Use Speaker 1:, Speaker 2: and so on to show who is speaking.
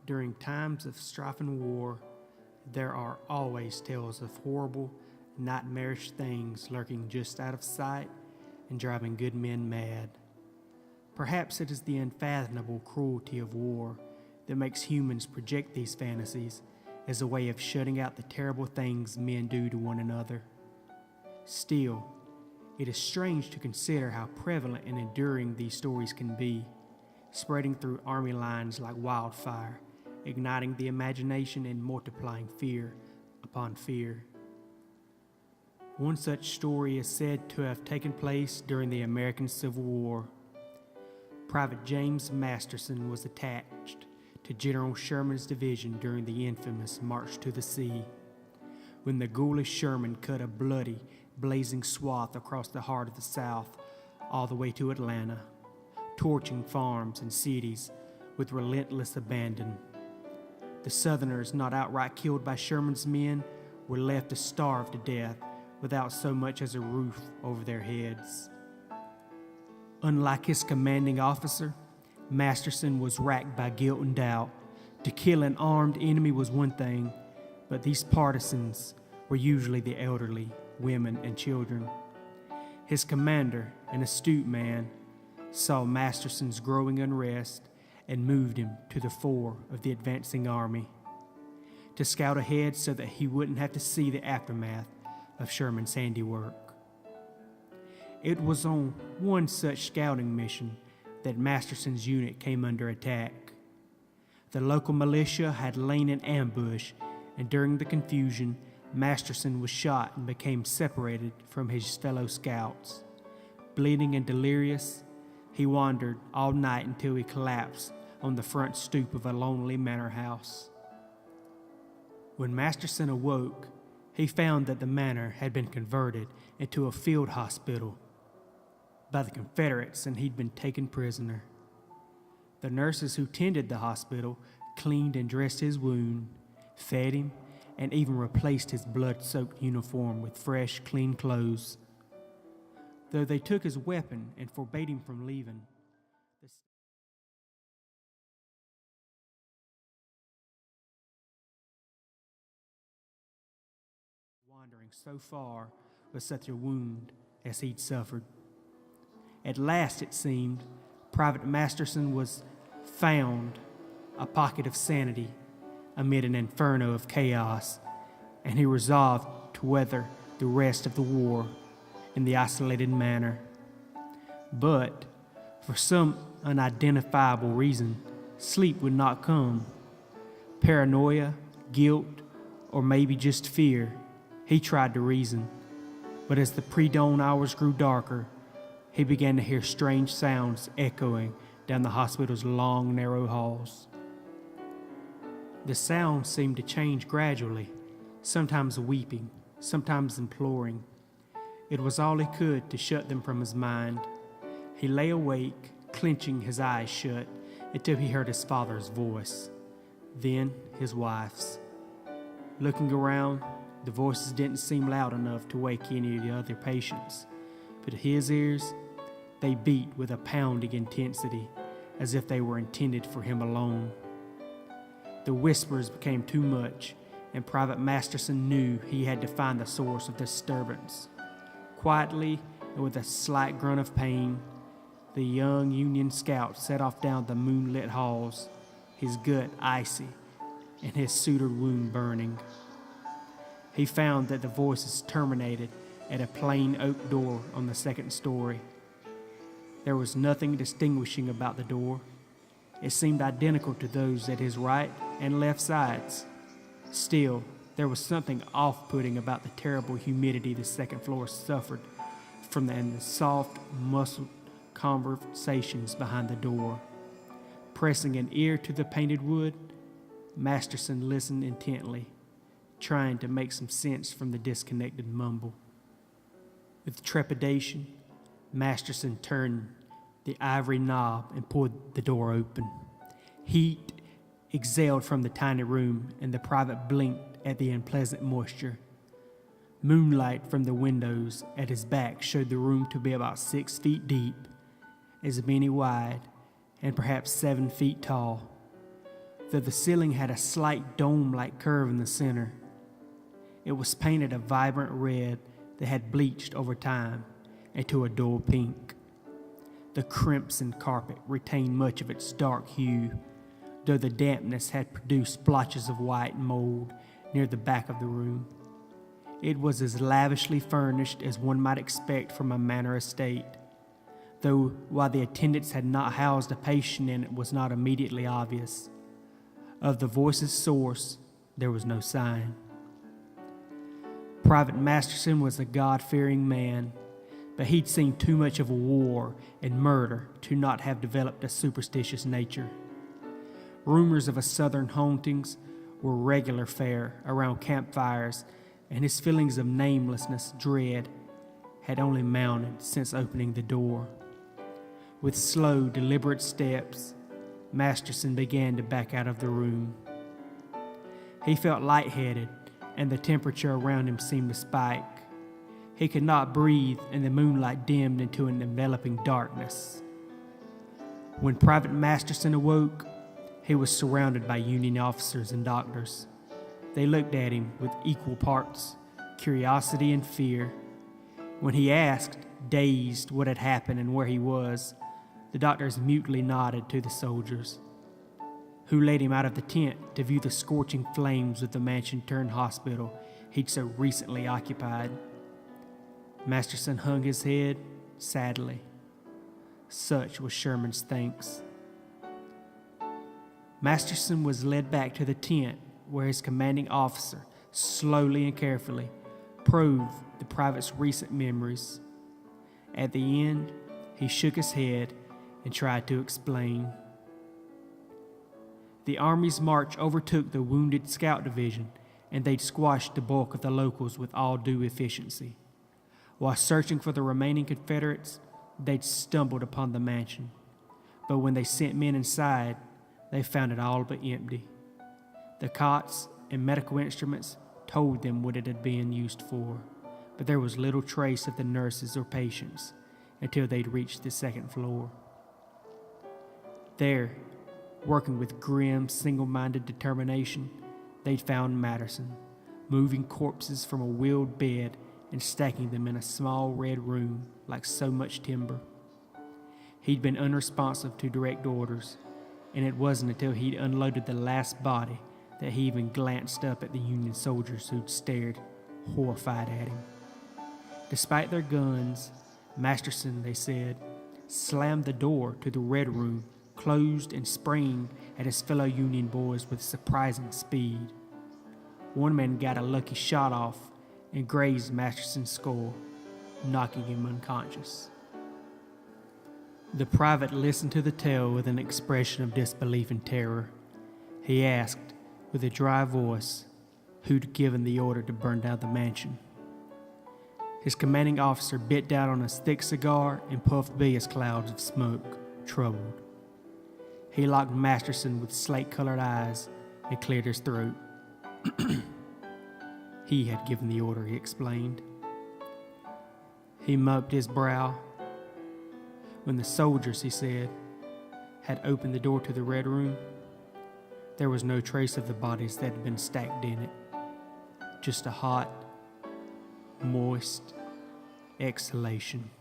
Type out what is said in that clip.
Speaker 1: During times of strife and war, there are always tales of horrible, nightmarish things lurking just out of sight and driving good men mad. Perhaps it is the unfathomable cruelty of war that makes humans project these fantasies as a way of shutting out the terrible things men do to one another. Still, it is strange to consider how prevalent and enduring these stories can be, spreading through army lines like wildfire, igniting the imagination and multiplying fear upon fear. One such story is said to have taken place during the American Civil War. Private James Masterson was attached to General Sherman's division during the infamous March to the Sea, when the ghoulish Sherman cut a bloody, blazing swath across the heart of the South all the way to Atlanta, torching farms and cities with relentless abandon. The Southerners not outright killed by Sherman's men were left to starve to death without so much as a roof over their heads. Unlike his commanding officer, Masterson was racked by guilt and doubt. To kill an armed enemy was one thing, but these partisans were usually the elderly, women, and children. His commander, an astute man, saw Masterson's growing unrest and moved him to the fore of the advancing army to scout ahead so that he wouldn't have to see the aftermath of Sherman's handiwork. It was on one such scouting mission that Masterson's unit came under attack. The local militia had lain in ambush, and during the confusion, Masterson was shot and became separated from his fellow scouts. Bleeding and delirious, he wandered all night until he collapsed on the front stoop of a lonely manor house. When Masterson awoke, he found that the manor had been converted into a field hospital by the Confederates, and he'd been taken prisoner. The nurses who tended the hospital cleaned and dressed his wound, fed him, and even replaced his blood-soaked uniform with fresh, clean clothes. Though they took his weapon and forbade him from leaving, wandering so far with such a wound as he'd suffered. At last, it seemed, Private Masterson was found a pocket of sanity amid an inferno of chaos, and he resolved to weather the rest of the war in the isolated manner. But, for some unidentifiable reason, sleep would not come. Paranoia, guilt, or maybe just fear, he tried to reason. But as the pre-dawn hours grew darker, he began to hear strange sounds echoing down the hospital's long, narrow halls. The sounds seemed to change gradually, sometimes weeping, sometimes imploring. It was all he could to shut them from his mind. He lay awake, clenching his eyes shut, until he heard his father's voice, then his wife's. Looking around, the voices didn't seem loud enough to wake any of the other patients, but to his ears, they beat with a pounding intensity, as if they were intended for him alone. The whispers became too much, and Private Masterson knew he had to find the source of the disturbance. Quietly, and with a slight grunt of pain, the young Union scout set off down the moonlit halls, his gut icy and his sutured wound burning. He found that the voices terminated at a plain oak door on the second story. There was nothing distinguishing about the door. It seemed identical to those at his right and left sides. Still, there was something off-putting about the terrible humidity the second floor suffered from the soft, muscled conversations behind the door. Pressing an ear to the painted wood, Masterson listened intently, trying to make some sense from the disconnected mumble. With trepidation, Masterson turned the ivory knob and pulled the door open. Heat exhaled from the tiny room, and the private blinked at the unpleasant moisture. Moonlight from the windows at his back showed the room to be about 6 feet deep, as many wide, and perhaps 7 feet tall. though the ceiling had a slight dome-like curve in the center. It was painted a vibrant red that had bleached over time into a dull pink. The crimson carpet retained much of its dark hue, though the dampness had produced blotches of white mold near the back of the room. It was as lavishly furnished as one might expect from a manor estate, though while the attendants had not housed a patient in it was not immediately obvious. Of the voice's source, there was no sign. Private Masterson was a God-fearing man, but he'd seen too much of war and murder to not have developed a superstitious nature. Rumors of a southern hauntings were regular fare around campfires, and his feelings of namelessness, dread, had only mounted since opening the door. With slow, deliberate steps, Masterson began to back out of the room. He felt lightheaded, and the temperature around him seemed to spike. He could not breathe, and the moonlight dimmed into an enveloping darkness. When Private Masterson awoke, he was surrounded by Union officers and doctors. They looked at him with equal parts curiosity and fear. When he asked, dazed, what had happened and where he was, the doctors mutely nodded to the soldiers, who led him out of the tent to view the scorching flames of the mansion-turned-hospital he'd so recently occupied. Masterson hung his head sadly. Such was Sherman's thanks. Masterson was led back to the tent where his commanding officer, slowly and carefully, probed the private's recent memories. At the end, he shook his head and tried to explain. The Army's march overtook the wounded scout division, and they'd squashed the bulk of the locals with all due efficiency. While searching for the remaining Confederates, they'd stumbled upon the mansion. But when they sent men inside, they found it all but empty. The cots and medical instruments told them what it had been used for, but there was little trace of the nurses or patients until they'd reached the second floor. There, working with grim, single-minded determination, they'd found Masterson, moving corpses from a wheeled bed and stacking them in a small red room like so much timber. He'd been unresponsive to direct orders, and it wasn't until he'd unloaded the last body that he even glanced up at the Union soldiers who'd stared horrified at him. Despite their guns, Masterson, they said, slammed the door to the red room, closed and sprang at his fellow Union boys with surprising speed. One man got a lucky shot off and grazed Masterson's skull, knocking him unconscious. The private listened to the tale with an expression of disbelief and terror. He asked, with a dry voice, who'd given the order to burn down the mansion. His commanding officer bit down on his thick cigar and puffed biggest clouds of smoke, troubled. He locked Masterson with slate-colored eyes and cleared his throat. He had given the order, he explained. He mopped his brow. When the soldiers, he said, had opened the door to the red room, there was no trace of the bodies that had been stacked in it. Just a hot, moist exhalation.